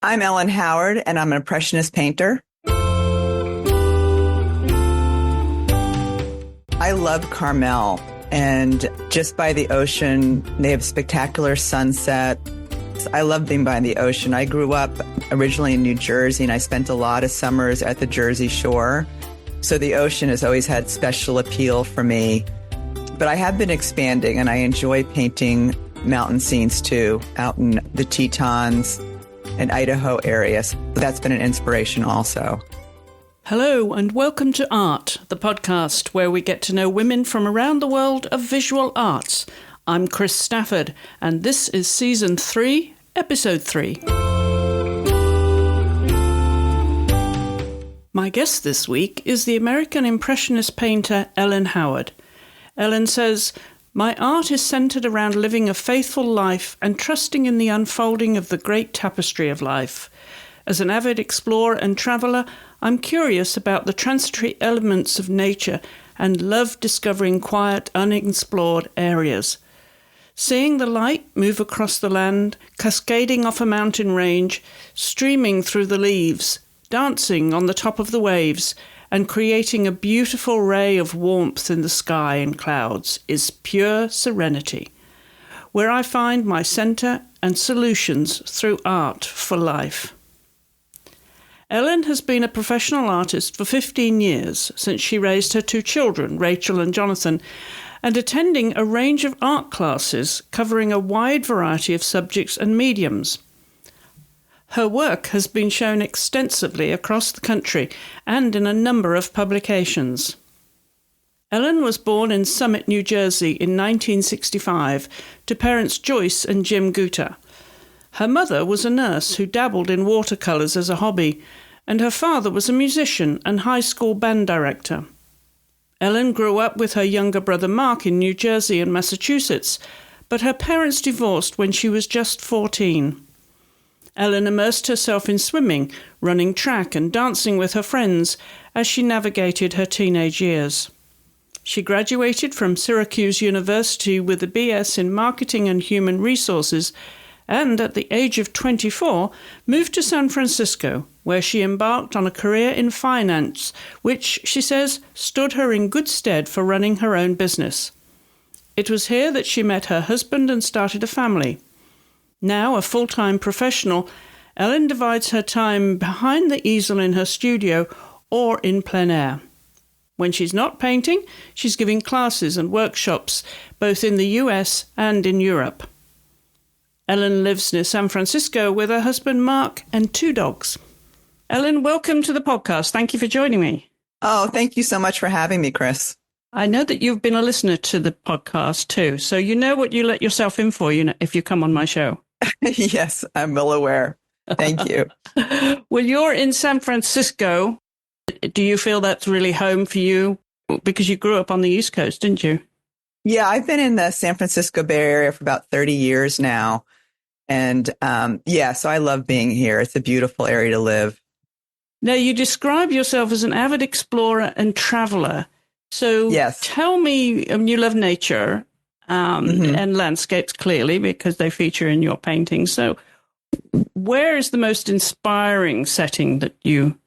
I'm Ellen Howard, and I'm an Impressionist painter. I love Carmel, and just by the ocean, they have spectacular sunset. I love being by the ocean. I grew up originally in New Jersey, and I spent a lot of summers at the Jersey Shore. So the ocean has always had special appeal for me. But I have been expanding, and I enjoy painting mountain scenes too, out in the Tetons and Idaho areas. That's been an inspiration also. Hello and welcome to Art, the podcast where we get to know women from around the world of visual arts. I'm Chris Stafford, and this is Season 3, Episode 3. My guest this week is the American Impressionist painter Ellen Howard. Ellen says, "My art is centered around living a faithful life and trusting in the unfolding of the great tapestry of life. As an avid explorer and traveller, I'm curious about the transitory elements of nature and love discovering quiet, unexplored areas. Seeing the light move across the land, cascading off a mountain range, streaming through the leaves, dancing on the top of the waves, and creating a beautiful ray of warmth in the sky and clouds is pure serenity, where I find my centre and solutions through art for life." Ellen has been a professional artist for 15 years, since she raised her two children, Rachel and Jonathan, and attending a range of art classes covering a wide variety of subjects and mediums. Her work has been shown extensively across the country and in a number of publications. Ellen was born in Summit, New Jersey in 1965 to parents Joyce and Jim Guter. Her mother was a nurse who dabbled in watercolours as a hobby, and her father was a musician and high school band director. Ellen grew up with her younger brother Mark in New Jersey and Massachusetts, but her parents divorced when she was just 14. Ellen immersed herself in swimming, running track and dancing with her friends as she navigated her teenage years. She graduated from Syracuse University with a BS in Marketing and Human Resources and, at the age of 24, moved to San Francisco, where she embarked on a career in finance, which, she says, stood her in good stead for running her own business. It was here that she met her husband and started a family. Now a full-time professional, Ellen divides her time behind the easel in her studio or in plein air. When she's not painting, she's giving classes and workshops, both in the US and in Europe. Ellen lives near San Francisco with her husband Mark and two dogs. Ellen, welcome to the podcast. Thank you for joining me. Oh, thank you so much for having me, Chris. I know that you've been a listener to the podcast too, so you know what you let yourself in for, if you come on my show. Yes, I'm well aware. Thank you. Well, you're in San Francisco. Do you feel that's really home for you? Because you grew up on the East Coast, didn't you? Yeah, I've been in the San Francisco Bay Area for about 30 years now. And so I love being here. It's a beautiful area to live. Now, you describe yourself as an avid explorer and traveler. So yes. Tell me, you love nature and landscapes, clearly, because they feature in your paintings. So where is the most inspiring setting that you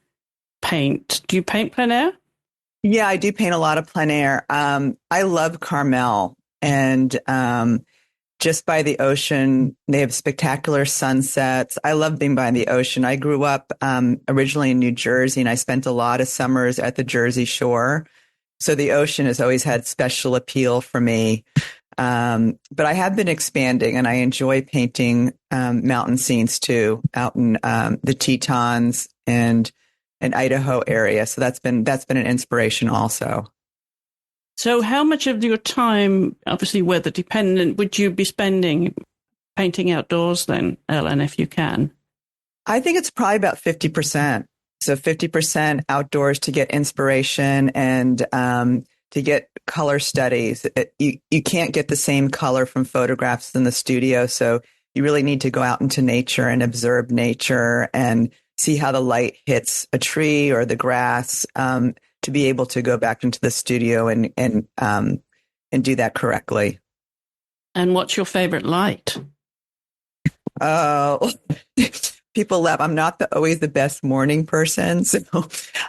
paint? Do you paint plein air? Yeah, I do paint a lot of plein air. I love Carmel, and just by the ocean, they have spectacular sunsets. I love being by the ocean. I grew up originally in New Jersey, and I spent a lot of summers at the Jersey Shore. So the ocean has always had special appeal for me. But I have been expanding, and I enjoy painting mountain scenes too, out in the Tetons and Idaho area. So that's been an inspiration also. So how much of your time, obviously weather dependent, would you be spending painting outdoors then, Ellen, if you can? I think it's probably about 50%. So 50% outdoors to get inspiration and to get color studies. You can't get the same color from photographs in the studio. So you really need to go out into nature and observe nature and see how the light hits a tree or the grass to be able to go back into the studio and do that correctly. And what's your favorite light? Oh, people laugh. I'm not always the best morning person. So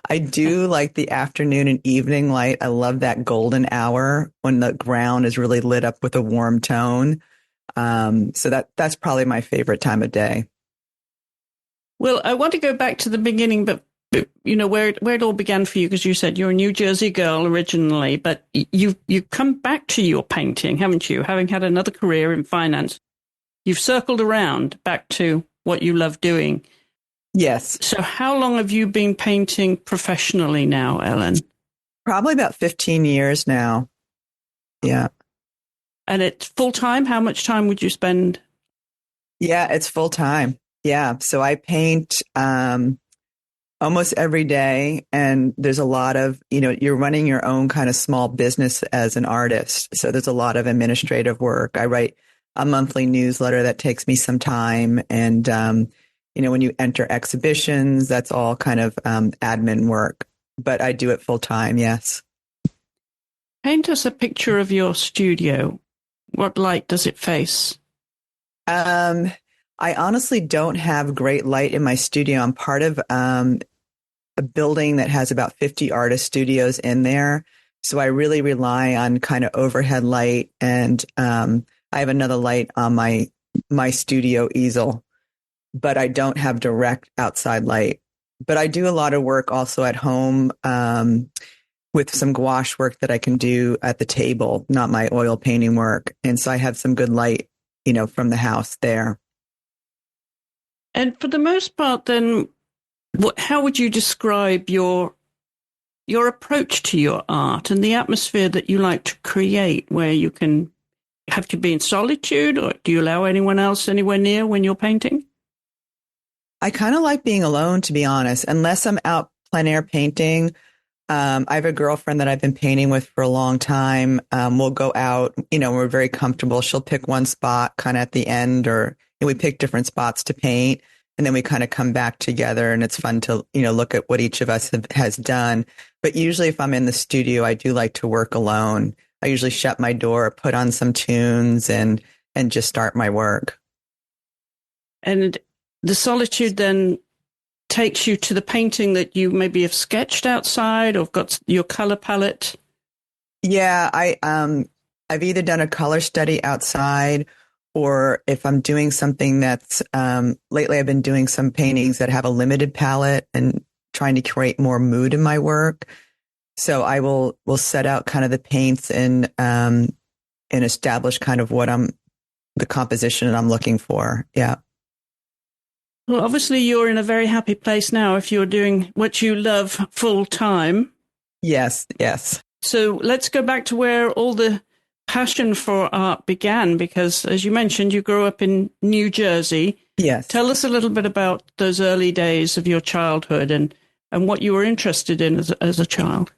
I do like the afternoon and evening light. I love that golden hour when the ground is really lit up with a warm tone. So that's probably my favorite time of day. Well, I want to go back to the beginning, but where it all began for you, because you said you're a New Jersey girl originally, but you've come back to your painting, haven't you? Having had another career in finance, you've circled around back to what you love doing. Yes. So how long have you been painting professionally now, Ellen? Probably about 15 years now. Yeah. And it's full time? How much time would you spend? Yeah, it's full time. Yeah. So I paint almost every day. And there's a lot of, you're running your own kind of small business as an artist. So there's a lot of administrative work. I write a monthly newsletter that takes me some time. And, when you enter exhibitions, that's all kind of admin work. But I do it full time. Yes. Paint us a picture of your studio. What light does it face? I honestly don't have great light in my studio. I'm part of a building that has about 50 artist studios in there. So I really rely on kind of overhead light. And I have another light on my studio easel, but I don't have direct outside light. But I do a lot of work also at home with some gouache work that I can do at the table, not my oil painting work. And so I have some good light, from the house there. And for the most part, then, how would you describe your approach to your art and the atmosphere that you like to create, where you can have to be in solitude, or do you allow anyone else anywhere near when you're painting? I kind of like being alone, to be honest, unless I'm out plein air painting. I have a girlfriend that I've been painting with for a long time. We'll go out, we're very comfortable. She'll pick one spot kind of at the end, or we pick different spots to paint. And then we kind of come back together, and it's fun to, look at what each of us has done. But usually if I'm in the studio, I do like to work alone. I usually shut my door, put on some tunes, and just start my work. And the solitude then takes you to the painting that you maybe have sketched outside, or got your color palette? Yeah, I've either done a color study outside, or if I'm doing something that's lately I've been doing some paintings that have a limited palette and trying to create more mood in my work. So I will set out kind of the paints and establish kind of the composition that I'm looking for. Yeah. Well, obviously you're in a very happy place now if you're doing what you love full time. Yes, yes. So let's go back to where all the passion for art began, because as you mentioned, you grew up in New Jersey. Yes. Tell us a little bit about those early days of your childhood and what you were interested in as a child.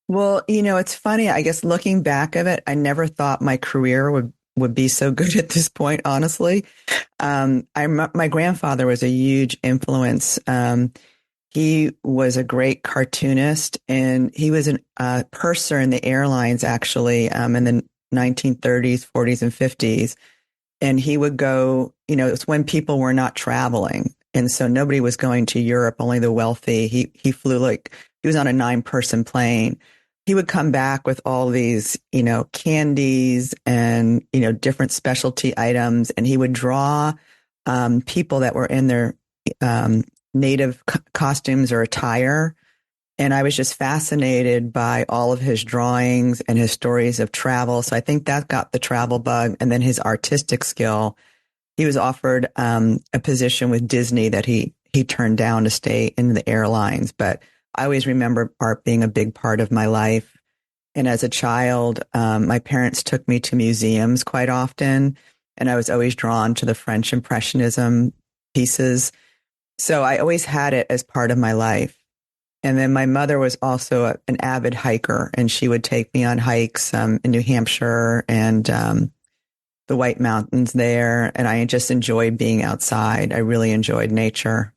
Well, it's funny. I guess looking back at it, I never thought my career would be so good at this point, honestly. My grandfather was a huge influence. He was a great cartoonist, and he was a purser in the airlines, actually, in the 1930s, 40s, and 50s. And he would go, it's when people were not traveling. And so nobody was going to Europe, only the wealthy. He flew he was on a 9-person plane. He would come back with all these, candies and, different specialty items. And he would draw people that were in their native costumes or attire. And I was just fascinated by all of his drawings and his stories of travel. So I think that got the travel bug. And then his artistic skill. He was offered a position with Disney that he turned down to stay in the airlines. But I always remember art being a big part of my life. And as a child, my parents took me to museums quite often, and I was always drawn to the French Impressionism pieces. So I always had it as part of my life. And then my mother was also an avid hiker, and she would take me on hikes in New Hampshire and the White Mountains there. And I just enjoyed being outside. I really enjoyed nature.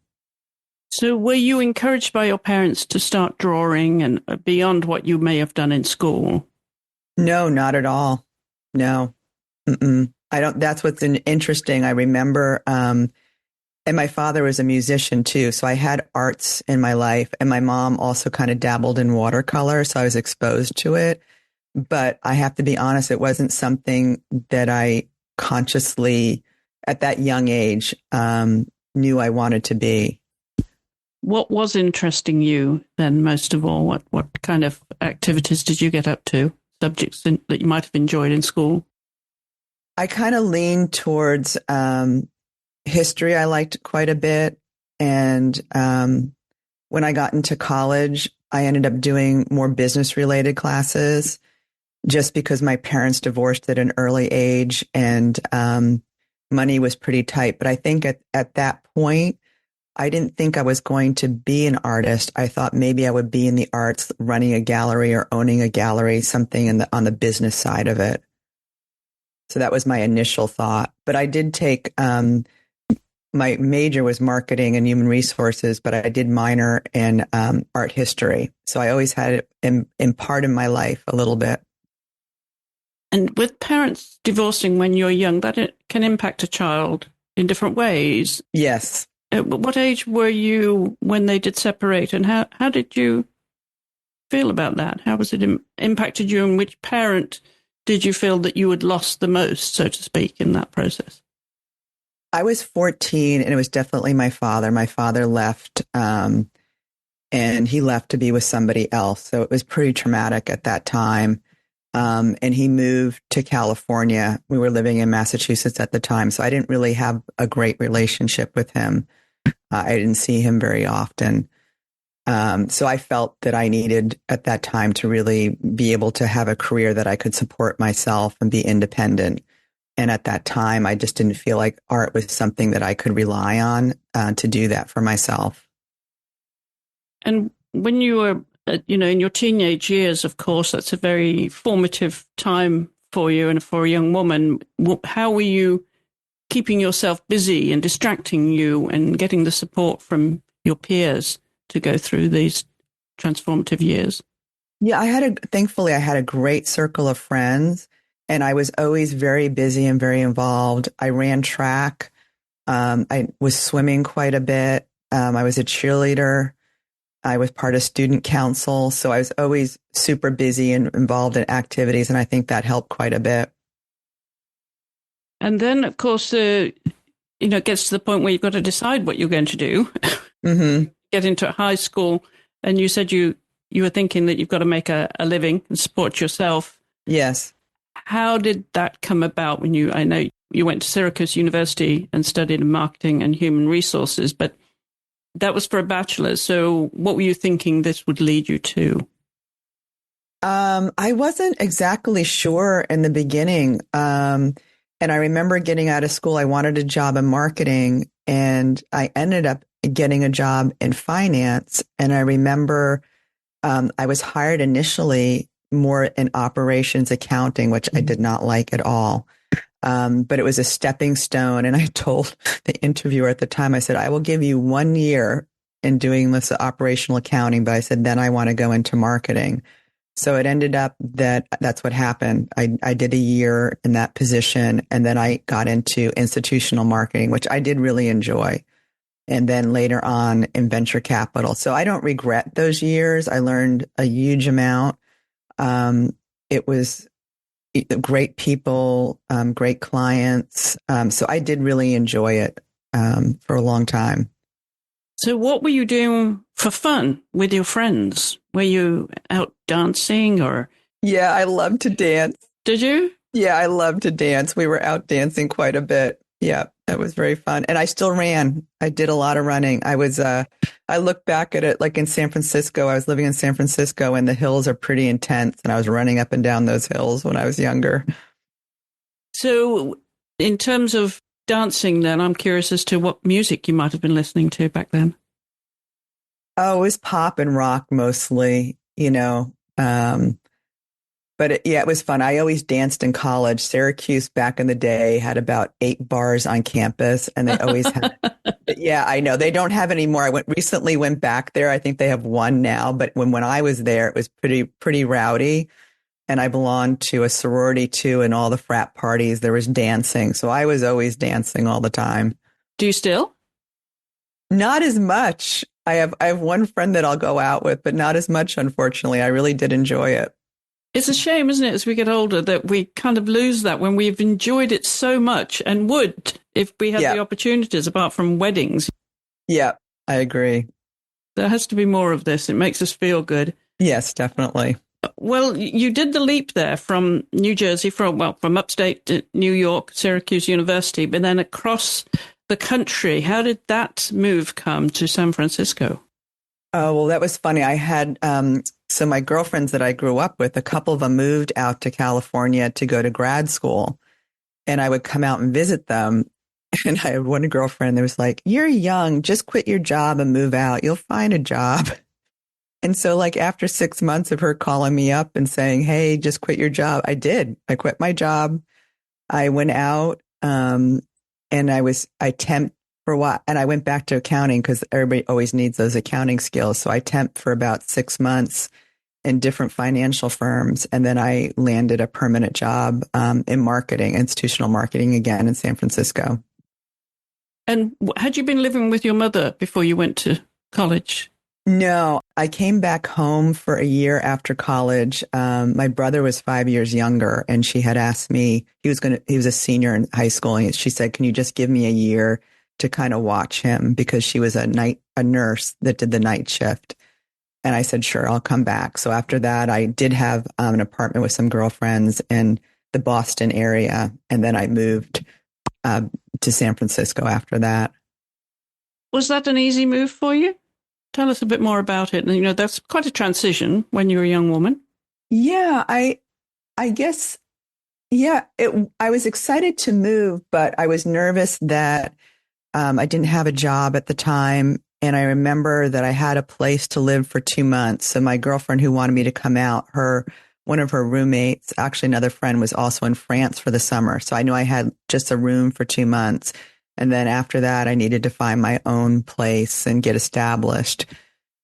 So were you encouraged by your parents to start drawing and beyond what you may have done in school? No, not at all. No. Mm-mm. I don't. That's what's interesting. I remember And my father was a musician too. So I had arts in my life. And my mom also kind of dabbled in watercolor. So I was exposed to it. But I have to be honest, it wasn't something that I consciously, at that young age, knew I wanted to be. What was interesting you then most of all? What kind of activities did you get up to? Subjects that you might have enjoyed in school? I kind of leaned towards history. I liked quite a bit. And when I got into college, I ended up doing more business related classes just because my parents divorced at an early age and money was pretty tight. But I think at that point, I didn't think I was going to be an artist. I thought maybe I would be in the arts, running a gallery or owning a gallery, something on the business side of it. So that was my initial thought. But I did take, my major was marketing and human resources, but I did minor in art history. So I always had it in part in my life a little bit. And with parents divorcing when you're young, that it can impact a child in different ways. Yes. At what age were you when they did separate, and how did you feel about that? How was it impacted you, and which parent did you feel that you had lost the most, so to speak, in that process? I was 14 and it was definitely my father. My father left and he left to be with somebody else. So it was pretty traumatic at that time. And he moved to California. We were living in Massachusetts at the time. So I didn't really have a great relationship with him. I didn't see him very often. So I felt that I needed at that time to really be able to have a career that I could support myself and be independent. And at that time, I just didn't feel like art was something that I could rely on to do that for myself. And when you were, in your teenage years, of course, that's a very formative time for you and for a young woman. How were you keeping yourself busy and distracting you and getting the support from your peers to go through these transformative years? Yeah, thankfully, I had a great circle of friends and I was always very busy and very involved. I ran track. I was swimming quite a bit. I was a cheerleader. I was part of student council. So I was always super busy and involved in activities. And I think that helped quite a bit. And then, of course, it gets to the point where you've got to decide what you're going to do. Mm-hmm. Get into high school. And you said you were thinking that you've got to make a living and support yourself. Yes. How did that come about I know you went to Syracuse University and studied marketing and human resources, but that was for a bachelor's. So what were you thinking this would lead you to? I wasn't exactly sure in the beginning. And I remember getting out of school, I wanted a job in marketing and I ended up getting a job in finance. And I remember I was hired initially more in operations accounting, which I did not like at all. But it was a stepping stone. And I told the interviewer at the time, I said, I will give you 1 year in doing this operational accounting. But I said, then I want to go into marketing. So it ended up that's what happened. I did a year in that position and then I got into institutional marketing, which I did really enjoy. And then later on in venture capital. So I don't regret those years. I learned a huge amount. It was great people, great clients. So I did really enjoy it for a long time. So what were you doing for fun with your friends? Were you out dancing or? Yeah, I love to dance. Did you? Yeah, I love to dance. We were out dancing quite a bit. Yeah, that was very fun. And I still ran. I did a lot of running. I look back at it like in San Francisco. I was living in San Francisco and the hills are pretty intense. And I was running up and down those hills when I was younger. So in terms of dancing then, I'm curious as to what music you might have been listening to back then. Oh, it was pop and rock mostly, But it was fun. I always danced in college. Syracuse back in the day had about 8 bars on campus and they always had, yeah, I know they don't have any more. I recently went back there. I think they have 1 now, but when I was there, it was pretty rowdy. And I belonged to a sorority too. And all the frat parties, there was dancing. So I was always dancing all the time. Do you still? Not as much. I have one friend that I'll go out with, but not as much, unfortunately. I really did enjoy it. It's a shame, isn't it, as we get older, that we kind of lose that when we've enjoyed it so much and would if we had Yeah. the opportunities, apart from weddings. Yeah, I agree. There has to be more of this. It makes us feel good. Yes, definitely. Well, you did the leap there from New Jersey, from upstate to New York, Syracuse University, but then across the country. How did that move come to San Francisco? Oh, well, that was funny. I had, so my girlfriends that I grew up with, a couple of them moved out to California to go to grad school. And I would come out and visit them. And I had one girlfriend that was like, "You're young, just quit your job and move out. You'll find a job." And so, like, after 6 months of her calling me up and saying, "Hey, just quit your job," I did. I quit my job. I went out, and I temped for a while. And I went back to accounting because everybody always needs those accounting skills. So I temped for about 6 months in different financial firms. And then I landed a permanent job in marketing, institutional marketing again in San Francisco. And had you been living with your mother before you went to college? No, I came back home for a year after college. My brother was 5 years younger, and she had asked me, he was a senior in high school, and she said, "Can you just give me a year to kind of watch him?" Because she was a nurse that did the night shift. And I said, "Sure, I'll come back." So after that, I did have an apartment with some girlfriends in the Boston area. And then I moved to San Francisco after that. Was that an easy move for you? Tell us a bit more about it. And, that's quite a transition when you're a young woman. Yeah, I guess, yeah, I was excited to move, but I was nervous that I didn't have a job at the time. And I remember that I had a place to live for 2 months. So my girlfriend who wanted me to come out, one of her roommates, actually another friend, was also in France for the summer. So I knew I had just a room for 2 months. And then after that, I needed to find my own place and get established.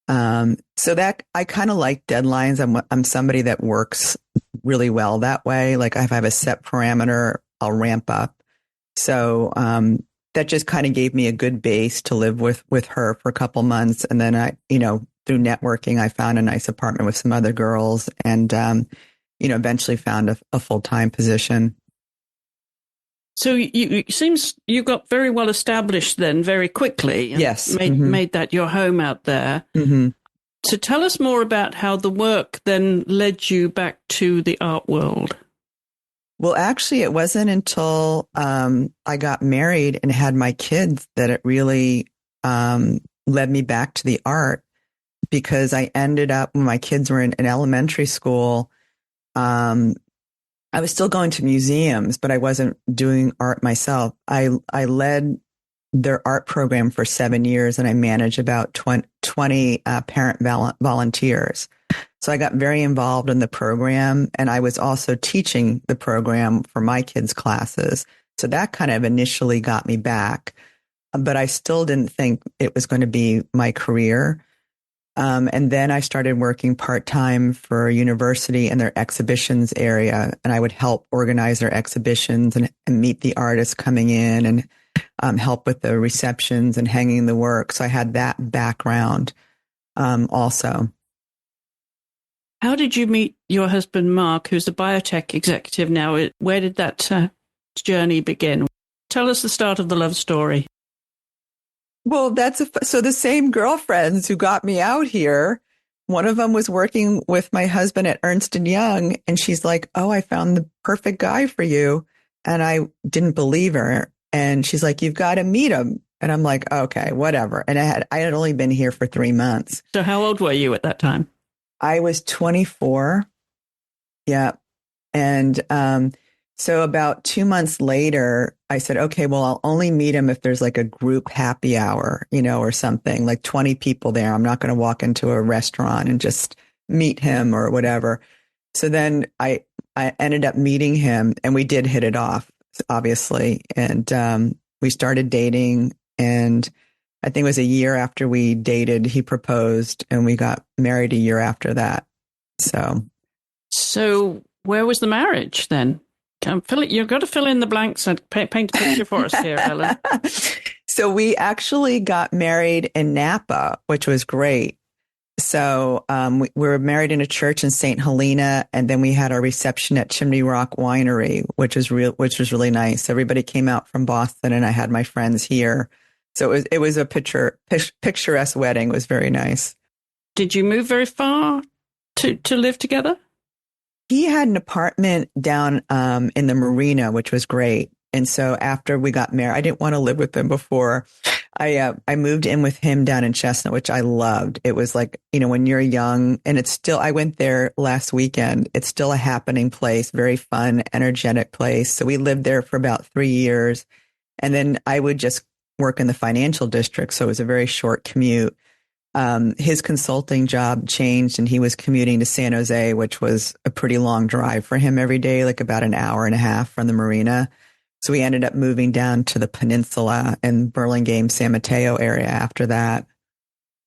So that I kind of like deadlines. I'm somebody that works really well that way. Like if I have a set parameter, I'll ramp up. So that just kind of gave me a good base to live with her for a couple months. And then through networking, I found a nice apartment with some other girls and, eventually found a full-time position. So it seems you got very well established then very quickly. And yes. Made that your home out there. Mm-hmm. So tell us more about how the work then led you back to the art world. Well, actually, it wasn't until I got married and had my kids that it really led me back to the art, because I ended up, when my kids were in elementary school, I was still going to museums, but I wasn't doing art myself. I led their art program for 7 years, and I managed about 20 parent volunteers. So I got very involved in the program, and I was also teaching the program for my kids' classes. So that kind of initially got me back, but I still didn't think it was going to be my career. And then I started working part-time for a university in their exhibitions area, and I would help organize their exhibitions and meet the artists coming in and help with the receptions and hanging the work. So I had that background also. How did you meet your husband, Mark, who's a biotech executive now? Where did that journey begin? Tell us the start of the love story. Well, so the same girlfriends who got me out here, one of them was working with my husband at Ernst & Young, and she's like, "Oh, I found the perfect guy for you." And I didn't believe her. And she's like, "You've got to meet him." And I'm like, "Okay, whatever." And I had only been here for 3 months. So how old were you at that time? I was 24. Yeah. And so about 2 months later, I said, "Okay, well, I'll only meet him if there's like a group happy hour, or something, like 20 people there. I'm not going to walk into a restaurant and just meet him or whatever." So then I ended up meeting him, and we did hit it off, obviously. And we started dating, and I think it was a year after we dated, he proposed, and we got married a year after that. So where was the marriage then? You've got to fill in the blanks and paint a picture for us here, Ellen. So we actually got married in Napa, which was great. So we were married in a church in St. Helena, and then we had our reception at Chimney Rock Winery, which was really nice. Everybody came out from Boston, and I had my friends here. So it was a picturesque wedding. It was very nice. Did you move very far to live together? He had an apartment down in the marina, which was great. And so after we got married, I didn't want to live with him before. I moved in with him down in Chestnut, which I loved. It was like, when you're young, and it's still, I went there last weekend. It's still a happening place, very fun, energetic place. So we lived there for about 3 years. And then I would just work in the financial district. So it was a very short commute. His consulting job changed and he was commuting to San Jose, which was a pretty long drive for him every day, like about an hour and a half from the marina. So we ended up moving down to the peninsula in Burlingame, San Mateo area after that.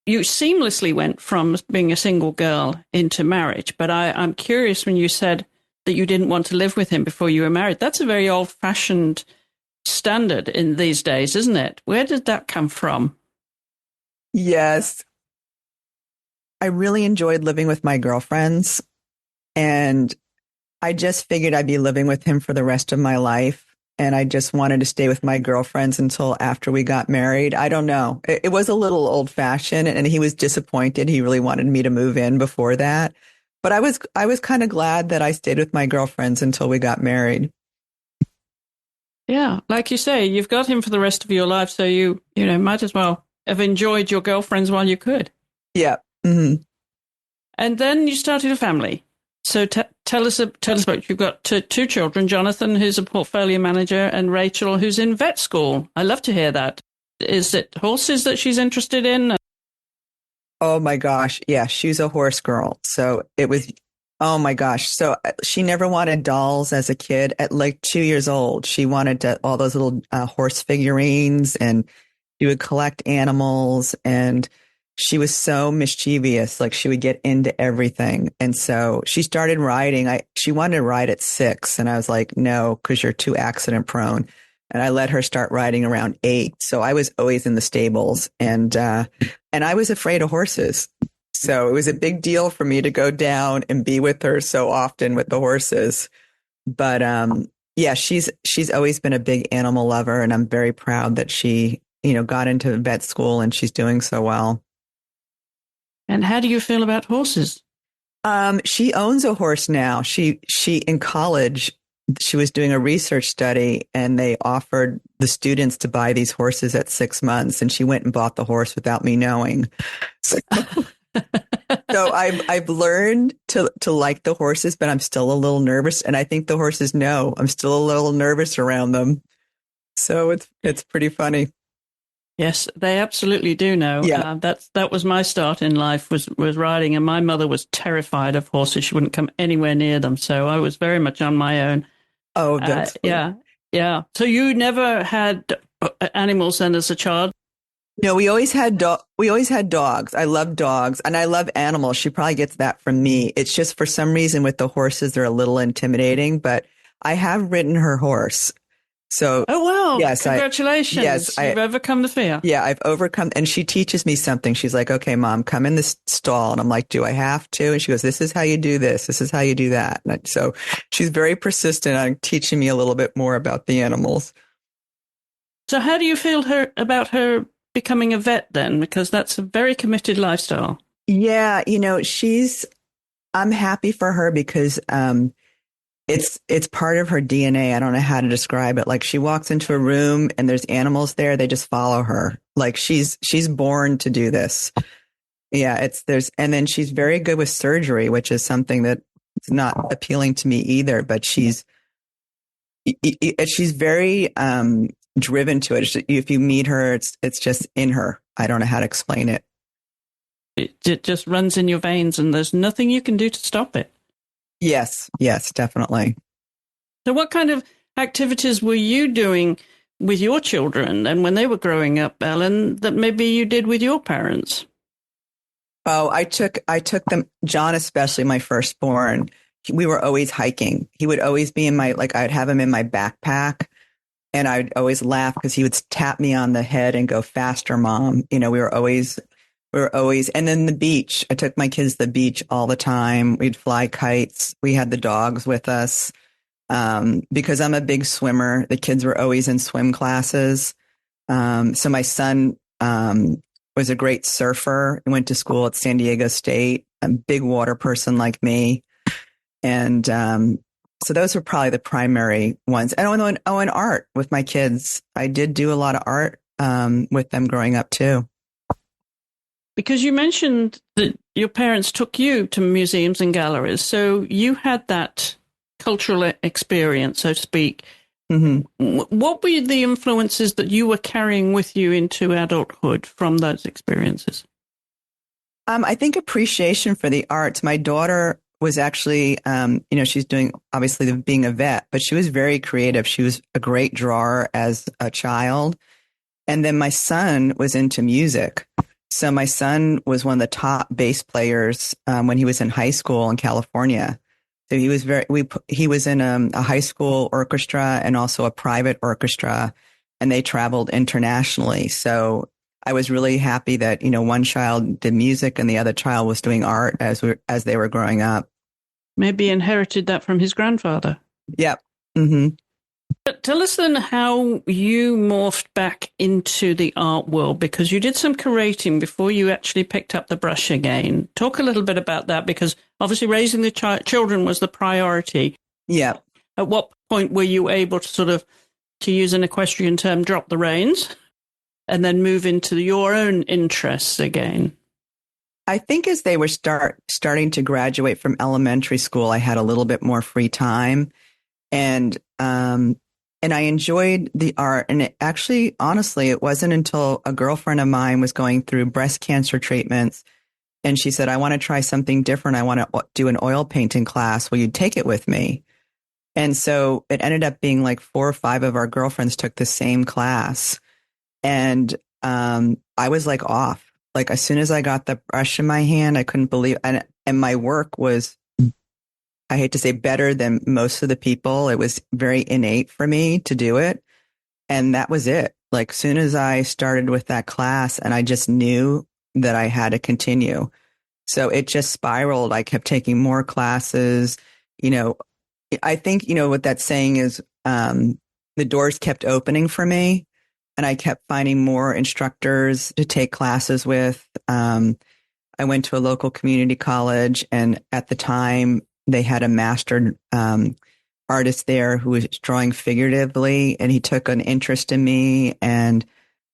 You seamlessly went from being a single girl into marriage, but I'm curious when you said that you didn't want to live with him before you were married. That's a very old-fashioned standard in these days, isn't it? Where did that come from? Yes. I really enjoyed living with my girlfriends, and I just figured I'd be living with him for the rest of my life. And I just wanted to stay with my girlfriends until after we got married. I don't know. It was a little old fashioned and he was disappointed. He really wanted me to move in before that. But I was kind of glad that I stayed with my girlfriends until we got married. Yeah. Like you say, you've got him for the rest of your life. So you might as well have enjoyed your girlfriends while you could. Yeah. Mm-hmm. And then you started a family. So tell us about, you've got two children, Jonathan, who's a portfolio manager, and Rachel, who's in vet school. I love to hear that. Is it horses that she's interested in? Oh my gosh. Yeah, she's a horse girl. So it was, oh my gosh. So she never wanted dolls as a kid. At like 2 years old, she wanted all those little horse figurines, and she would collect animals, and she was so mischievous. Like she would get into everything. And so she started riding. She wanted to ride at 6. And I was like, no, because you're too accident prone. And I let her start riding around 8. So I was always in the stables, and I was afraid of horses. So it was a big deal for me to go down and be with her so often with the horses. But yeah, she's always been a big animal lover, and I'm very proud that she, got into vet school and she's doing so well. And how do you feel about horses? She owns a horse now. She in college, she was doing a research study, and they offered the students to buy these horses at 6 months, and she went and bought the horse without me knowing. So I've learned to like the horses, but I'm still a little nervous, and I think the horses know I'm still a little nervous around them. So it's pretty funny. Yes, they absolutely do know. Yeah. That was my start in life, was riding, and my mother was terrified of horses. She wouldn't come anywhere near them, so I was very much on my own. Oh, that's yeah. So you never had animals then as a child? No, we always had dogs. I love dogs, and I love animals. She probably gets that from me. It's just for some reason with the horses, they're a little intimidating, but I have ridden her horse. So, oh, wow. Yes, congratulations. You've overcome the fear. Yeah, I've overcome. And she teaches me something. She's like, okay, Mom, come in this stall. And I'm like, do I have to? And she goes, this is how you do this. This is how you do that. So she's very persistent on teaching me a little bit more about the animals. So how do you feel about her becoming a vet then? Because that's a very committed lifestyle. Yeah, I'm happy for her because, it's part of her DNA. I don't know how to describe it. Like she walks into a room and there's animals there. They just follow her. Like she's born to do this. Yeah. And then she's very good with surgery, which is something that's not appealing to me either, but she's very, driven to it. If you meet her, it's just in her. I don't know how to explain it. It just runs in your veins and there's nothing you can do to stop it. Yes, definitely. So what kind of activities were you doing with your children and when they were growing up, Ellen, that maybe you did with your parents? Oh, I took them, John especially, my firstborn. we were always hiking. He would always be in my, like, I'd have him in my backpack, and I'd always laugh because he would tap me on the head and go, "Faster, Mom." We were always, and then the beach. I took my kids to the beach all the time. We'd fly kites. We had the dogs with us. Because I'm a big swimmer, the kids were always in swim classes. So my son, was a great surfer. He went to school at San Diego State, a big water person like me. And, so those were probably the primary ones. And and art with my kids. I did do a lot of art, with them growing up too. Because you mentioned that your parents took you to museums and galleries, so you had that cultural experience, so to speak. Mm-hmm. What were the influences that you were carrying with you into adulthood from those experiences? I think appreciation for the arts. My daughter was actually, she's doing, obviously, being a vet, but she was very creative. She was a great drawer as a child. And then my son was into music. So my son was one of the top bass players, when he was in high school in California. So he was in a high school orchestra and also a private orchestra, and they traveled internationally. So I was really happy that, one child did music and the other child was doing art as they were growing up. Maybe he inherited that from his grandfather. Yep. Mm-hmm. But tell us then how you morphed back into the art world, because you did some curating before you actually picked up the brush again. Talk a little bit about that, because obviously raising the children was the priority. Yeah. At what point were you able to sort of, to use an equestrian term, drop the reins and then move into your own interests again? I think as they were starting to graduate from elementary school, I had a little bit more free time, and I enjoyed the art. And it actually, honestly, it wasn't until a girlfriend of mine was going through breast cancer treatments, and she said, "I want to try something different. I want to do an oil painting class. Will you take it with me?" And so it ended up being like 4 or 5 of our girlfriends took the same class, and I was like off. Like, as soon as I got the brush in my hand, I couldn't believe it. And my work was, I hate to say, better than most of the people. It was very innate for me to do it. And that was it. Like, soon as I started with that class, and I just knew that I had to continue. So it just spiraled. I kept taking more classes. I think, what that saying is, the doors kept opening for me. And I kept finding more instructors to take classes with. I went to a local community college, and at the time they had a master artist there who was drawing figuratively, and he took an interest in me. And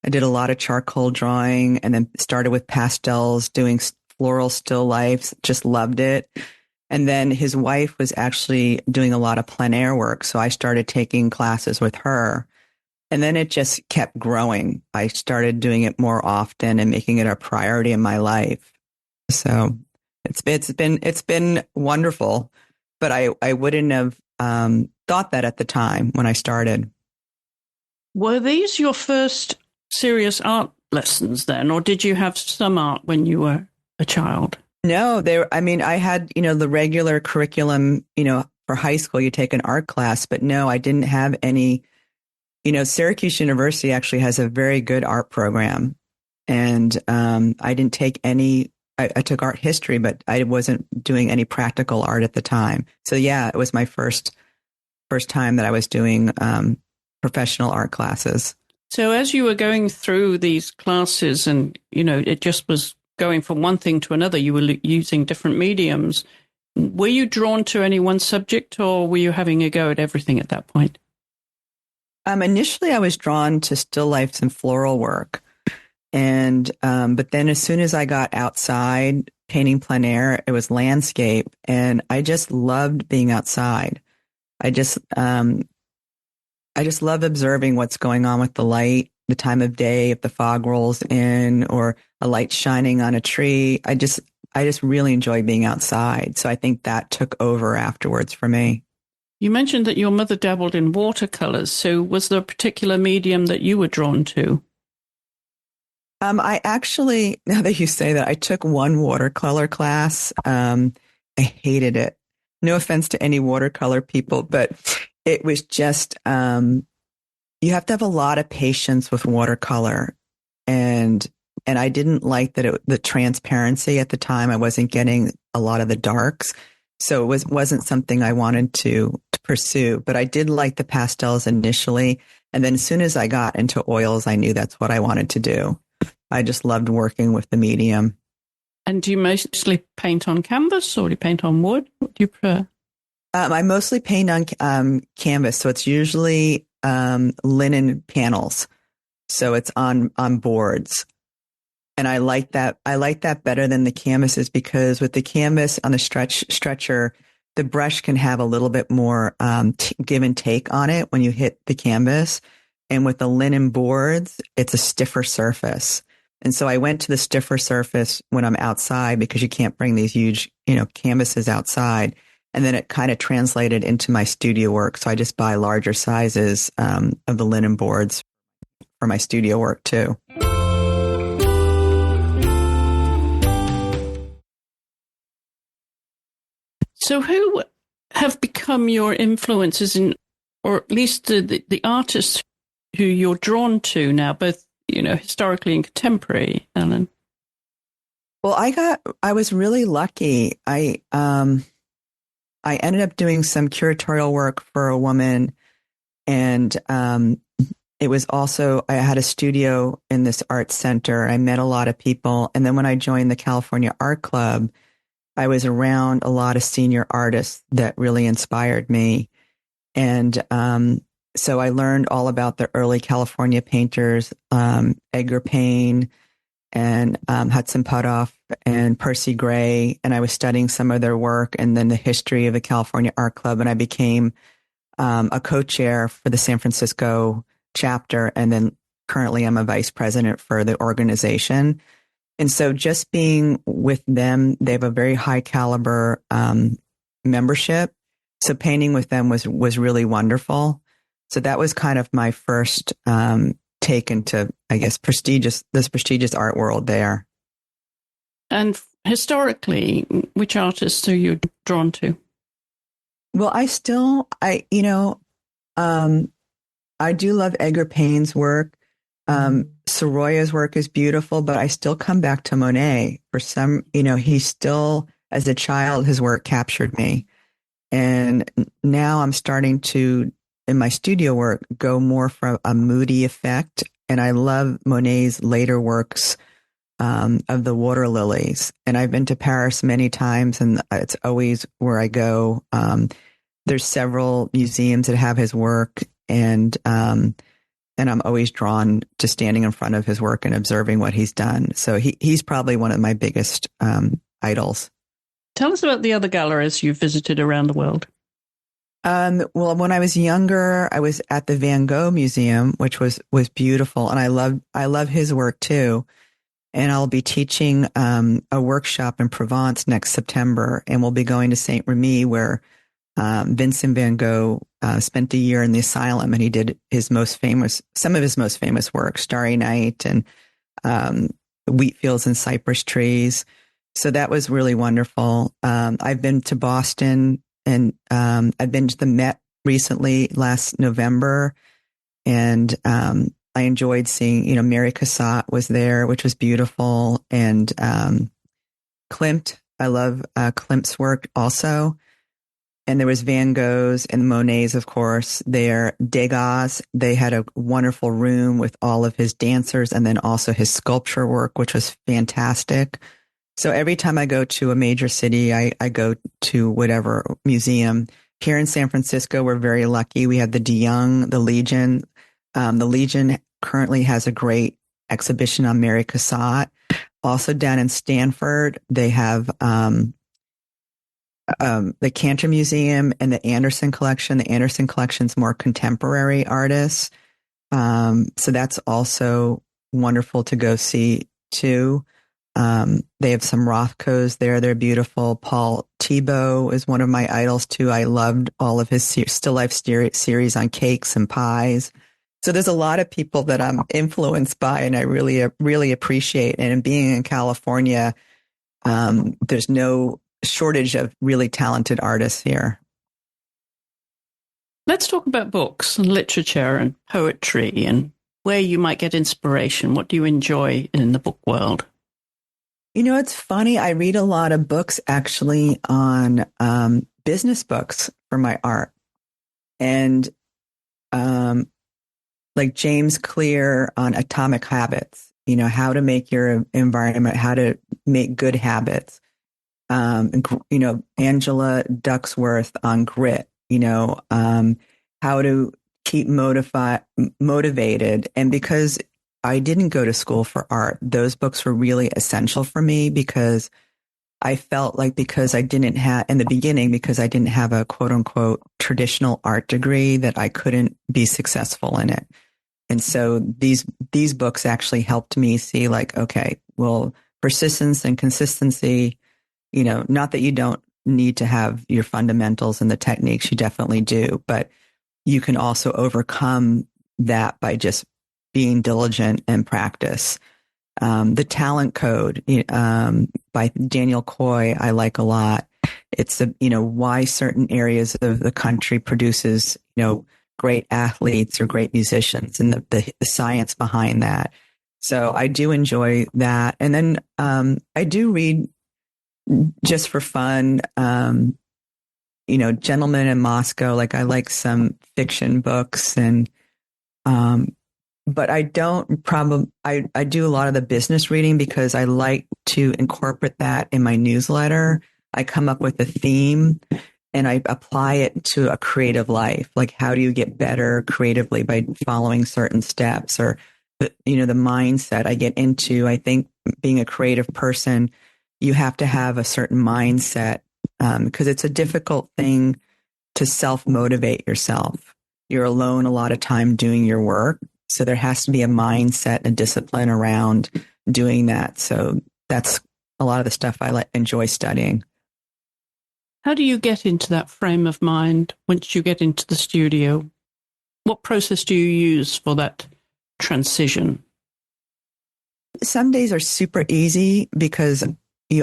I did a lot of charcoal drawing, and then started with pastels, doing floral still lifes. Just loved it. And then his wife was actually doing a lot of plein air work, so I started taking classes with her. And then it just kept growing. I started doing it more often and making it a priority in my life. So it's been wonderful, but I wouldn't have thought that at the time when I started. Were these your first serious art lessons then, or did you have some art when you were a child? No, I had, the regular curriculum, for high school, you take an art class, but no, I didn't have any. Syracuse University actually has a very good art program, and I didn't take any. I took art history, but I wasn't doing any practical art at the time. So yeah, it was my first time that I was doing professional art classes. So as you were going through these classes, and it just was going from one thing to another, you were using different mediums. Were you drawn to any one subject, or were you having a go at everything at that point? Initially, I was drawn to still lifes and floral work. And, but then as soon as I got outside painting plein air, it was landscape. And I just loved being outside. I just love observing what's going on with the light, the time of day, if the fog rolls in or a light shining on a tree. I just really enjoy being outside. So I think that took over afterwards for me. You mentioned that your mother dabbled in watercolors. So was there a particular medium that you were drawn to? I actually, now that you say that, I took one watercolor class. I hated it. No offense to any watercolor people, but it was just, you have to have a lot of patience with watercolor. And I didn't like that the transparency at the time. I wasn't getting a lot of the darks. So it wasn't something I wanted to pursue, but I did like the pastels initially. And then as soon as I got into oils, I knew that's what I wanted to do. I just loved working with the medium. And do you mostly paint on canvas or do you paint on wood? What do you prefer? I mostly paint on canvas. So it's usually linen panels. So it's on boards. And I like that. I like that better than the canvases because with the canvas on the stretcher, the brush can have a little bit more give and take on it when you hit the canvas. And with the linen boards, it's a stiffer surface. And so I went to the stiffer surface when I'm outside because you can't bring these huge, canvases outside. And then it kind of translated into my studio work. So I just buy larger sizes of the linen boards for my studio work too. So who have become your influences or at least the artists who you're drawn to now, both, historically and contemporary, Ellen? Well, I was really lucky. I ended up doing some curatorial work for a woman, and it was also, I had a studio in this art center. I met a lot of people. And then when I joined the California Art Club, I was around a lot of senior artists that really inspired me. And so I learned all about the early California painters, Edgar Payne and Hudson Putoff and Percy Gray. And I was studying some of their work and then the history of the California Art Club. And I became a co-chair for the San Francisco chapter. And then currently I'm a vice president for the organization. And so just being with them, they have a very high caliber membership. So painting with them was really wonderful. So that was kind of my first take into, I guess, this prestigious art world there. And historically, which artists are you drawn to? Well, I do love Edgar Payne's work. Soroya's work is beautiful, but I still come back to Monet for some, he still, as a child, his work captured me. And now I'm starting to, in my studio work, go more for a moody effect. And I love Monet's later works of the water lilies. And I've been to Paris many times, and it's always where I go. There's several museums that have his work, and I'm always drawn to standing in front of his work and observing what he's done. So he's probably one of my biggest idols. Tell us about the other galleries you've visited around the world. Well, when I was younger, I was at the Van Gogh Museum, which was beautiful, and I love his work too. And I'll be teaching a workshop in Provence next September, and we'll be going to Saint Remy, where Vincent van Gogh spent a year in the asylum, and he did some of his most famous work, Starry Night and Wheat Fields and Cypress Trees. So that was really wonderful. I've been to Boston, and I've been to the Met recently last November, and I enjoyed seeing, Mary Cassatt was there, which was beautiful, and Klimt. I love Klimt's work also. And there was Van Gogh's and Monet's, of course, there. Degas, they had a wonderful room with all of his dancers and then also his sculpture work, which was fantastic. So every time I go to a major city, I go to whatever museum. Here in San Francisco, we're very lucky. We have the De Young, the Legion. The Legion currently has a great exhibition on Mary Cassatt. Also down in Stanford, they have the Cantor Museum and the Anderson Collection. The Anderson Collection's more contemporary artists. So that's also wonderful to go see too. They have some Rothkos there. They're beautiful. Paul Thibault is one of my idols too. I loved all of his Still Life series on cakes and pies. So there's a lot of people that I'm influenced by and I really, really appreciate. And being in California, there's no shortage of really talented artists here. Let's talk about books and literature and poetry and where you might get inspiration. What do you enjoy in the book world? It's funny. I read a lot of books actually on business books for my art. And like James Clear on atomic habits, how to make your environment, how to make good habits. Angela Ducksworth on grit, how to keep motivated. And because I didn't go to school for art, those books were really essential for me because I felt like because I didn't have a quote unquote traditional art degree that I couldn't be successful in it. And so these books actually helped me see like, okay, well, persistence and consistency, not that you don't need to have your fundamentals and the techniques, you definitely do, but you can also overcome that by just being diligent and practice. The Talent Code by Daniel Coy, I like a lot. It's why certain areas of the country produces, great athletes or great musicians and the science behind that. So I do enjoy that. And then I do read just for fun, Gentlemen in Moscow. Like I like some fiction books and but I don't I do a lot of the business reading because I like to incorporate that in my newsletter. I come up with a theme and I apply it to a creative life. Like how do you get better creatively by following certain steps or, the mindset I get into. I think being a creative person, you have to have a certain mindset because it's a difficult thing to self-motivate yourself. You're alone a lot of time doing your work. So there has to be a mindset and discipline around doing that. So that's a lot of the stuff I enjoy studying. How do you get into that frame of mind once you get into the studio? What process do you use for that transition? Some days are super easy because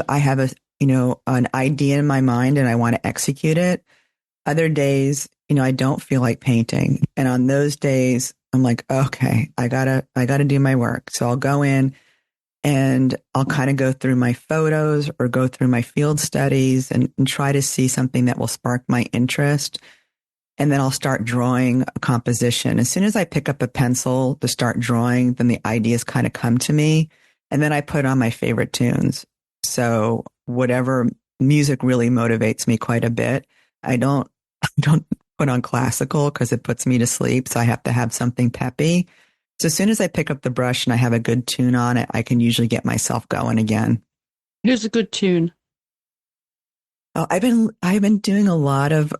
I have an idea in my mind and I want to execute it. Other days, I don't feel like painting. And on those days, I'm like, okay, I gotta do my work. So I'll go in and I'll kind of go through my photos or go through my field studies and try to see something that will spark my interest. And then I'll start drawing a composition. As soon as I pick up a pencil to start drawing, then the ideas kind of come to me. And then I put on my favorite tunes. So whatever music really motivates me quite a bit. I don't put on classical because it puts me to sleep. So I have to have something peppy. So as soon as I pick up the brush and I have a good tune on it, I can usually get myself going again. Here's a good tune. Oh, I've been doing a lot of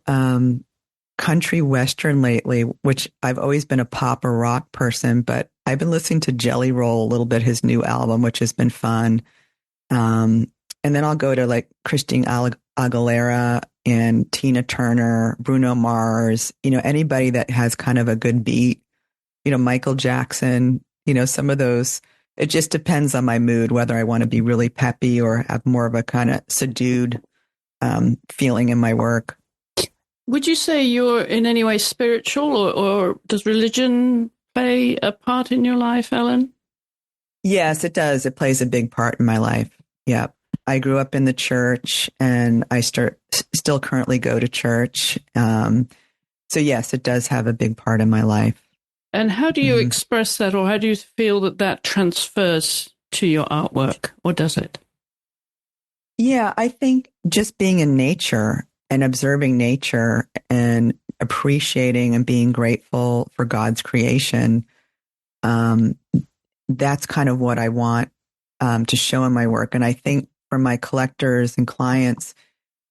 country western lately, which I've always been a pop or rock person, but I've been listening to Jelly Roll a little bit, his new album, which has been fun. And then I'll go to like Christina Aguilera and Tina Turner, Bruno Mars, anybody that has kind of a good beat, Michael Jackson, some of those. It just depends on my mood, whether I want to be really peppy or have more of a kind of subdued feeling in my work. Would you say you're in any way spiritual or does religion play a part in your life, Ellen? Yes, it does. It plays a big part in my life. Yeah. I grew up in the church and I still currently go to church. So yes, it does have a big part in my life. And how do you express that, or how do you feel that transfers to your artwork, or does it? Yeah, I think just being in nature and observing nature and appreciating and being grateful for God's creation, that's kind of what I want to show in my work. And I think for my collectors and clients,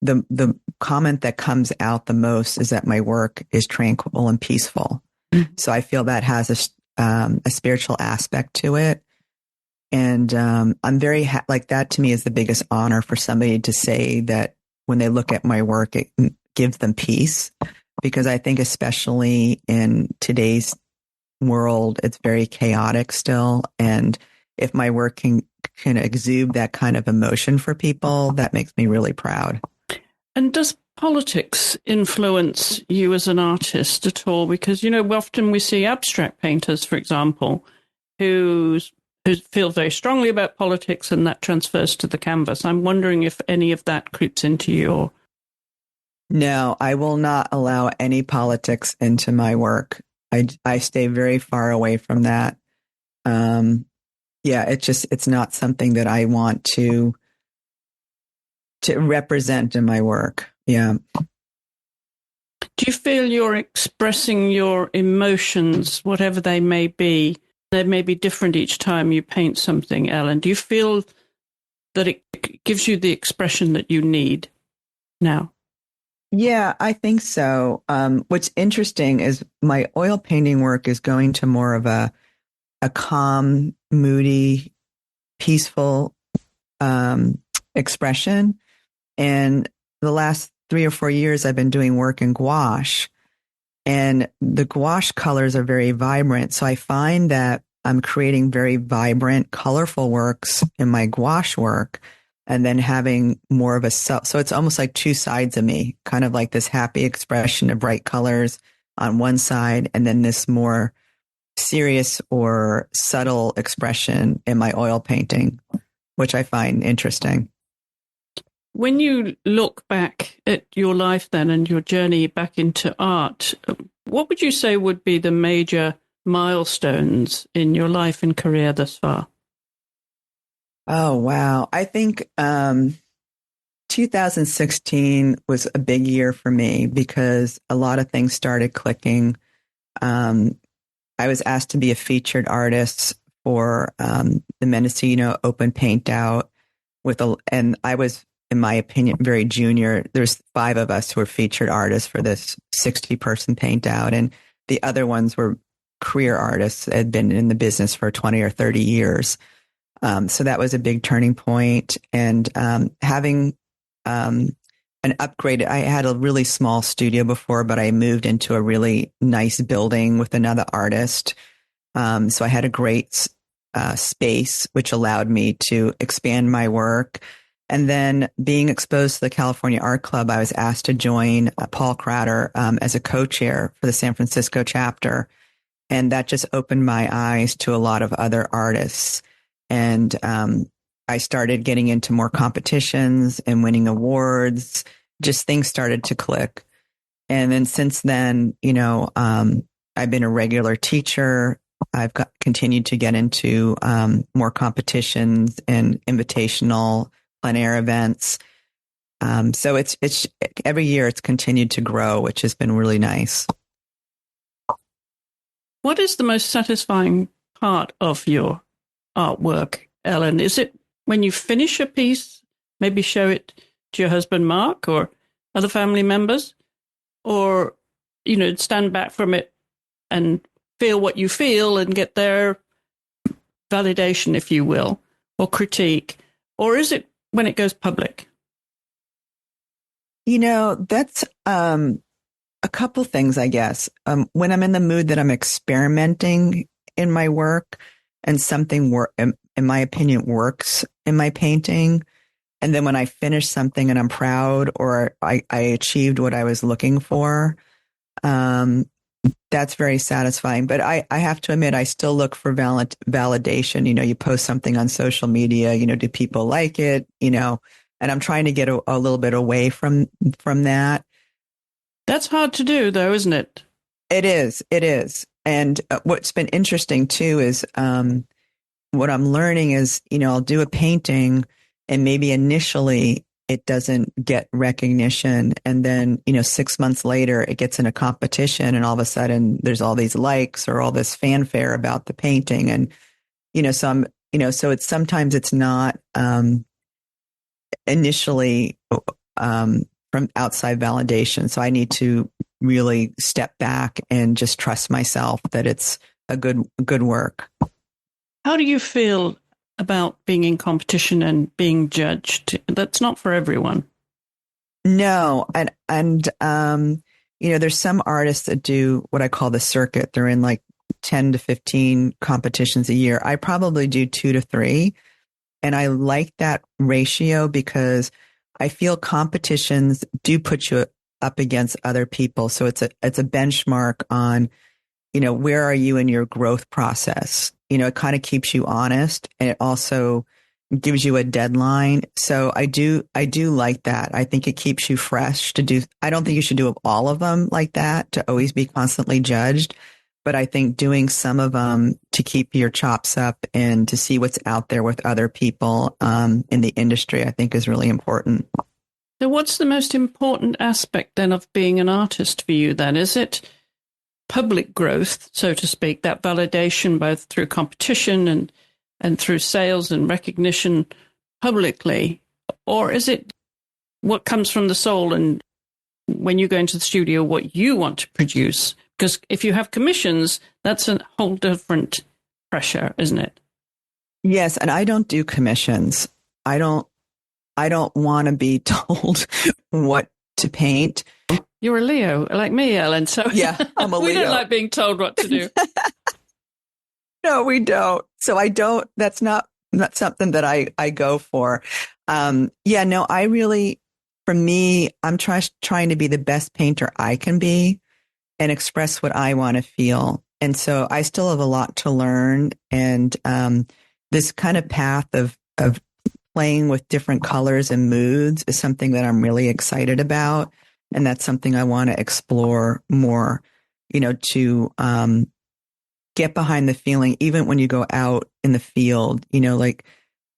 the comment that comes out the most is that my work is tranquil and peaceful. Mm-hmm. So I feel that has a spiritual aspect to it. And I'm very like that to me is the biggest honor for somebody to say that when they look at my work, it gives them peace, because I think especially in today's world, it's very chaotic still. And if my work can can exude that kind of emotion for people, that makes me really proud. And does politics influence you as an artist at all? Because, often we see abstract painters, for example, who feel very strongly about politics, and that transfers to the canvas. I'm wondering if any of that creeps into you. No, I will not allow any politics into my work. I stay very far away from that. It's not something that I want to represent in my work. Yeah. Do you feel you're expressing your emotions, whatever they may be? They may be different each time you paint something, Ellen. Do you feel that it gives you the expression that you need now? Yeah, I think so. What's interesting is my oil painting work is going to more of a calm, moody, peaceful expression. And the last 3 or 4 years, I've been doing work in gouache. And the gouache colors are very vibrant. So I find that I'm creating very vibrant, colorful works in my gouache work, and then having more of so it's almost like two sides of me, kind of like this happy expression of bright colors on one side, and then this more serious or subtle expression in my oil painting, which I find interesting. When you look back at your life then and your journey back into art, what would you say would be the major milestones in your life and career thus far? Oh, wow. I think 2016 was a big year for me because a lot of things started clicking. I was asked to be a featured artist for the Mendocino Open Paint Out and I was, in my opinion, very junior. There's 5 of us who were featured artists for this 60-person paint out. And the other ones were career artists that had been in the business for 20 or 30 years. So that was a big turning point. And having an upgrade, I had a really small studio before, but I moved into a really nice building with another artist. So I had a great space, which allowed me to expand my work. And then being exposed to the California Art Club, I was asked to join Paul Kratter as a co-chair for the San Francisco chapter. And that just opened my eyes to a lot of other artists. And I started getting into more competitions and winning awards. Just things started to click. And then since then, I've been a regular teacher. I've continued to get into more competitions and invitational plein air events. So it's every year it's continued to grow, which has been really nice. What is the most satisfying part of your artwork, Ellen? Is it when you finish a piece, maybe show it to your husband, Mark, or other family members, or, stand back from it and feel what you feel and get their validation, if you will, or critique? Or is it when it goes public? That's a couple things, I guess. When I'm in the mood that I'm experimenting in my work and something, in my opinion, works in my painting, and then when I finish something and I'm proud or I achieved what I was looking for, that's very satisfying. But I have to admit, I still look for validation. You post something on social media, do people like it? And I'm trying to get a little bit away from that. That's hard to do, though, isn't it? It is. And what's been interesting, too, is what I'm learning is, I'll do a painting and maybe initially it doesn't get recognition. And then, 6 months later, it gets in a competition and all of a sudden there's all these likes or all this fanfare about the painting. And, so it's sometimes it's not initially from outside validation. So I need to really step back and just trust myself that it's a good work. How do you feel about being in competition and being judged? That's not for everyone. No. And there's some artists that do what I call the circuit. They're in like 10 to 15 competitions a year. I probably do 2 to 3. And I like that ratio because I feel competitions do put you up against other people. So it's a benchmark on, where are you in your growth process? It kind of keeps you honest, and it also gives you a deadline. So I do like that. I think it keeps you fresh to do. I don't think you should do all of them like that to always be constantly judged. But I think doing some of them to keep your chops up and to see what's out there with other people in the industry, I think is really important. So what's the most important aspect then of being an artist for you then? Is it public growth, so to speak, that validation both through competition and through sales and recognition publicly? Or is it what comes from the soul and when you go into the studio, what you want to produce? Because if you have commissions, that's a whole different pressure, isn't it? Yes, and I don't do commissions. I don't want to be told what to paint. You're a Leo, like me, Ellen. So yeah, I'm a Leo. We don't like being told what to do. No, we don't. So I don't. That's not something that I go for. No, I really, for me, I'm trying to be the best painter I can be and express what I want to feel. And so I still have a lot to learn. And this kind of path of playing with different colors and moods is something that I'm really excited about. And that's something I want to explore more, to get behind the feeling, even when you go out in the field, like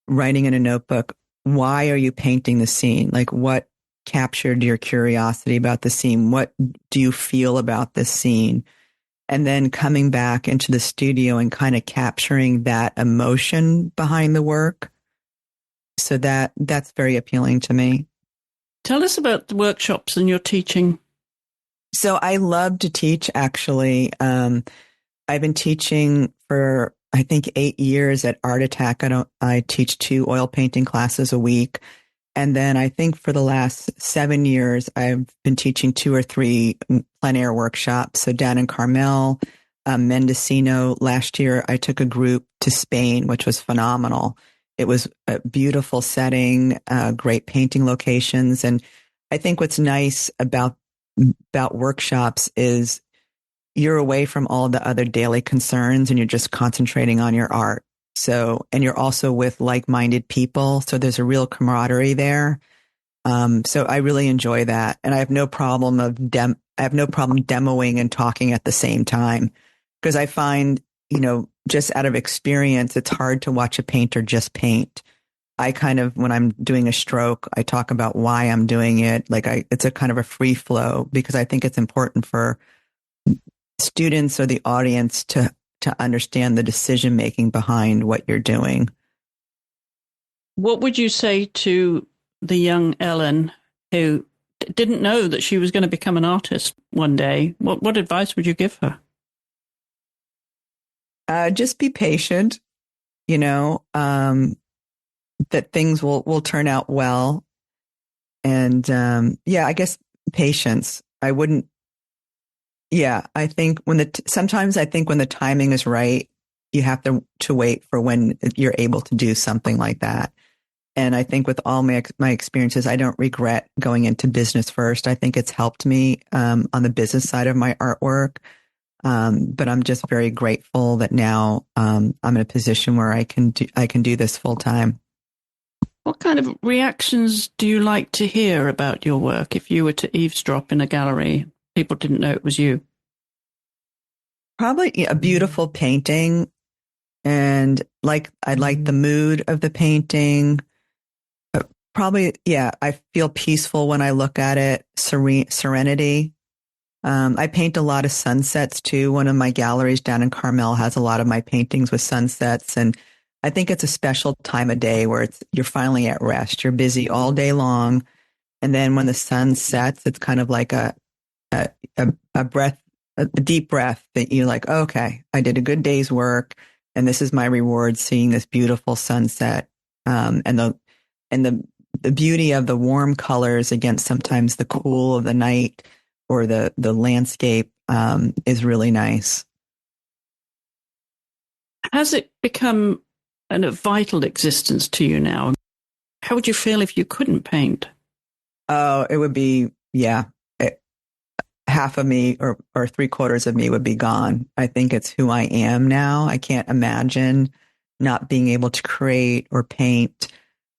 writing in a notebook, why are you painting the scene? Like what captured your curiosity about the scene? What do you feel about this scene? And then coming back into the studio and kind of capturing that emotion behind the work. So that's very appealing to me. Tell us about the workshops and your teaching. So I love to teach, actually. I've been teaching for, I think, 8 years at Art Attack. I teach 2 oil painting classes a week. And then I think for the last 7 years, I've been teaching 2 or 3 plein air workshops. So down in Carmel, Mendocino. Last year, I took a group to Spain, which was phenomenal. It was a beautiful setting, great painting locations. And I think what's nice about workshops is you're away from all the other daily concerns and you're just concentrating on your art. So, and you're also with like-minded people. So there's a real camaraderie there. So I really enjoy that. And I have no problem demoing and talking at the same time, because I find, just out of experience, it's hard to watch a painter just paint. I kind of, when I'm doing a stroke, I talk about why I'm doing it. It's a kind of a free flow, because I think it's important for students or the audience to understand the decision making behind what you're doing. What would you say to the young Ellen who didn't know that she was going to become an artist one day? What advice would you give her? Just be patient, that things will turn out well. And I guess patience. I think sometimes I think when the timing is right, you have to wait for when you're able to do something like that. And I think with all my experiences, I don't regret going into business first. I think it's helped me on the business side of my artwork. But I'm just very grateful that now I'm in a position where I can do this full time. What kind of reactions do you like to hear about your work if you were to eavesdrop in a gallery? People didn't know it was you. Probably a beautiful painting, and I like the mood of the painting. Probably, I feel peaceful when I look at it. Serenity. I paint a lot of sunsets too. One of my galleries down in Carmel has a lot of my paintings with sunsets, and I think it's a special time of day where you're finally at rest. You're busy all day long, and then when the sun sets, it's kind of like a deep breath that you're like, okay, I did a good day's work, and this is my reward, seeing this beautiful sunset, and the beauty of the warm colors against sometimes the cool of the night or the landscape is really nice. Has it become a vital existence to you now. How would you feel if you couldn't paint? Oh, it would be, yeah, half of me or three-quarters of me would be gone. I think it's who I am now. I can't imagine not being able to create or paint.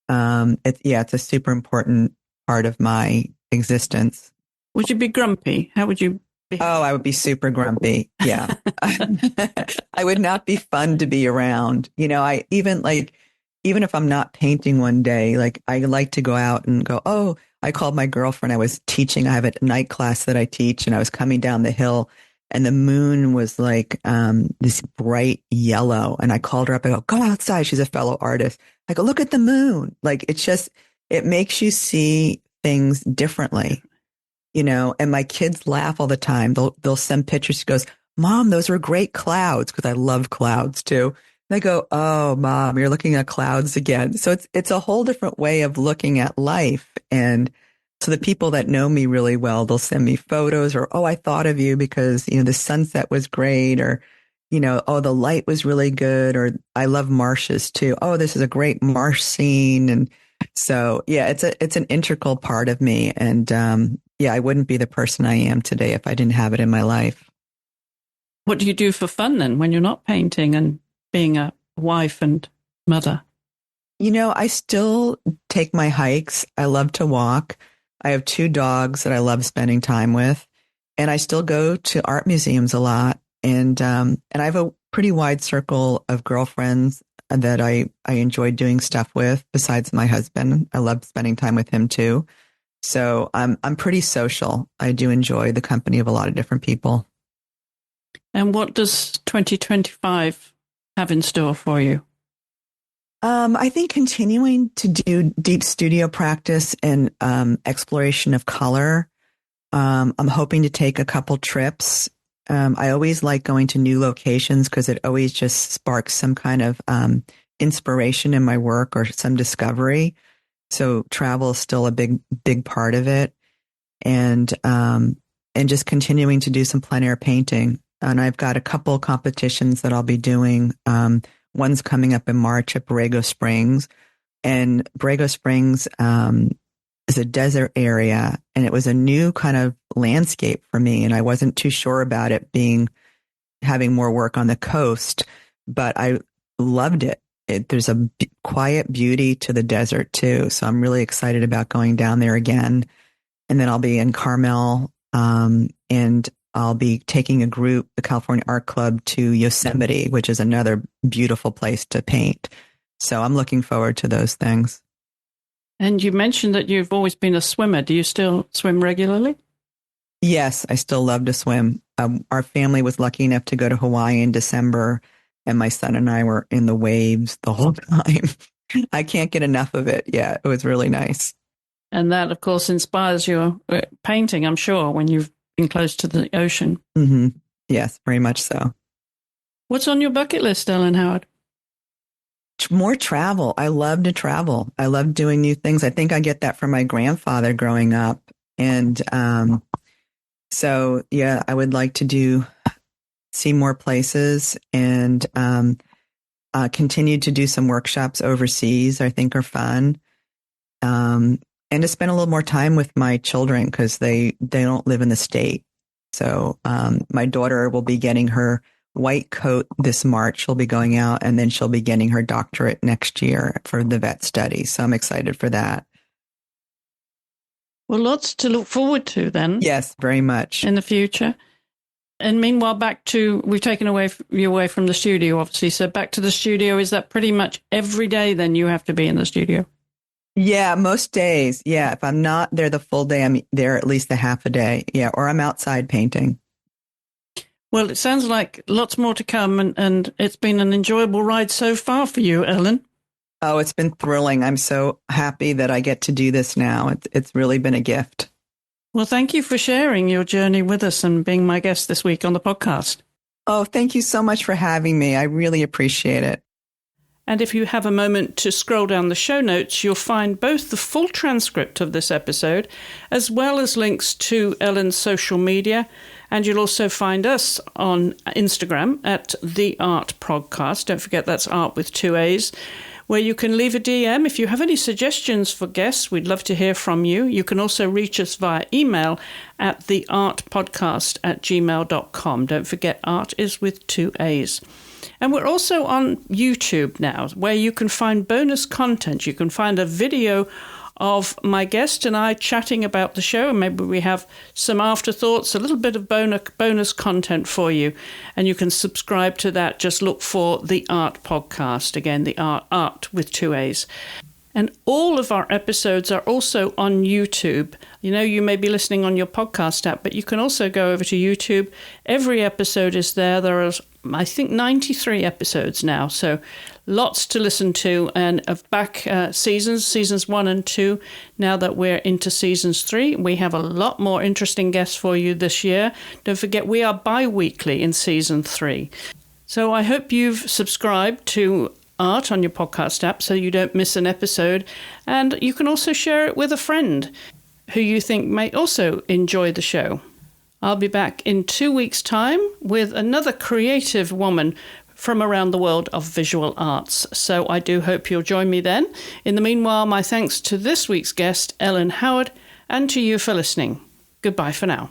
It's a super important part of my existence. Would you be grumpy? How would you be? Oh, I would be super grumpy. Yeah. I would not be fun to be around. Even if I'm not painting one day, like I like to go out and go, oh, I called my girlfriend. I was teaching. I have a night class that I teach, and I was coming down the hill and the moon was like this bright yellow. And I called her up. I go, go outside. She's a fellow artist. I go, look at the moon. Like, it makes you see things differently, and my kids laugh all the time. They'll send pictures. She goes, Mom, those were great clouds. Cause I love clouds too. And I go, oh, Mom, you're looking at clouds again. So it's a whole different way of looking at life. And so the people that know me really well, they'll send me photos or, oh, I thought of you because, the sunset was great, or, oh, the light was really good, or I love marshes too. Oh, this is a great marsh scene. And so, yeah, it's an integral part of me. And, I wouldn't be the person I am today if I didn't have it in my life. What do you do for fun then when you're not painting and being a wife and mother? I still take my hikes. I love to walk. I have 2 dogs that I love spending time with, and I still go to art museums a lot. And I have a pretty wide circle of girlfriends that I enjoy doing stuff with besides my husband. I love spending time with him too. So I'm pretty social. I do enjoy the company of a lot of different people. And what does 2025 have in store for you? I think continuing to do deep studio practice and exploration of color. I'm hoping to take a couple trips. I always like going to new locations because it always just sparks some kind of inspiration in my work or some discovery. So travel is still a big part of it, and just continuing to do some plein air painting. And I've got a couple competitions that I'll be doing. One's coming up in March at Borrego Springs, and Borrego Springs is a desert area, and it was a new kind of landscape for me, and I wasn't too sure about it having more work on the coast, but I loved it. There's a quiet beauty to the desert too, so I'm really excited about going down there again. And then I'll be in Carmel, and I'll be taking a group, the California Art Club, to Yosemite, which is another beautiful place to paint. So I'm looking forward to those things. And you mentioned that you've always been a swimmer. Do you still swim regularly? Yes, I still love to swim. Our family was lucky enough to go to Hawaii in December, and my son and I were in the waves the whole time. I can't get enough of it. Yeah, it was really nice. And that, of course, inspires your painting, I'm sure, when you've been close to the ocean. Mm-hmm. Yes, very much so. What's on your bucket list, Ellen Howard? More travel. I love to travel. I love doing new things. I think I get that from my grandfather growing up. And so, yeah, I would like to see more places and continue to do some workshops overseas, I think are fun. And to spend a little more time with my children because they don't live in the state. So my daughter will be getting her white coat this March. She'll be going out, and then she'll be getting her doctorate next year for the vet study. So I'm excited for that. Well, lots to look forward to then. Yes, very much. In the future. And meanwhile, we've taken you away from the studio, obviously. So back to the studio, is that pretty much every day then you have to be in the studio? Yeah, most days. Yeah, if I'm not there the full day, I'm there at least a half a day. Yeah, or I'm outside painting. Well, it sounds like lots more to come, and it's been an enjoyable ride so far for you, Ellen. Oh, it's been thrilling. I'm so happy that I get to do this now. It's really been a gift. Well, thank you for sharing your journey with us and being my guest this week on the podcast. Oh, thank you so much for having me. I really appreciate it. And if you have a moment to scroll down the show notes, you'll find both the full transcript of this episode, as well as links to Ellen's social media. And you'll also find us on Instagram at The Art Podcast. Don't forget that's art with 2 A's, where you can leave a DM. If you have any suggestions for guests, we'd love to hear from you. You can also reach us via email at theartpodcast@gmail.com. Don't forget, art is with 2 A's. And we're also on YouTube now, where you can find bonus content. You can find a video of my guest and I chatting about the show, and maybe we have some afterthoughts, a little bit of bonus content for you. And you can subscribe to that. Just look for The Art Podcast. Again, the art with 2 A's. And all of our episodes are also on YouTube. You know, you may be listening on your podcast app, but you can also go over to YouTube. Every episode is there. There are, I think, 93 episodes now. So lots to listen to. And of back seasons 1 and 2, now that we're into seasons 3, we have a lot more interesting guests for you this year. Don't forget, we are bi-weekly in season 3. So I hope you've subscribed to Art on your podcast app so you don't miss an episode. And you can also share it with a friend who you think may also enjoy the show. I'll be back in 2 weeks' time with another creative woman from around the world of visual arts. So I do hope you'll join me then. In the meanwhile, my thanks to this week's guest, Ellen Howard, and to you for listening. Goodbye for now.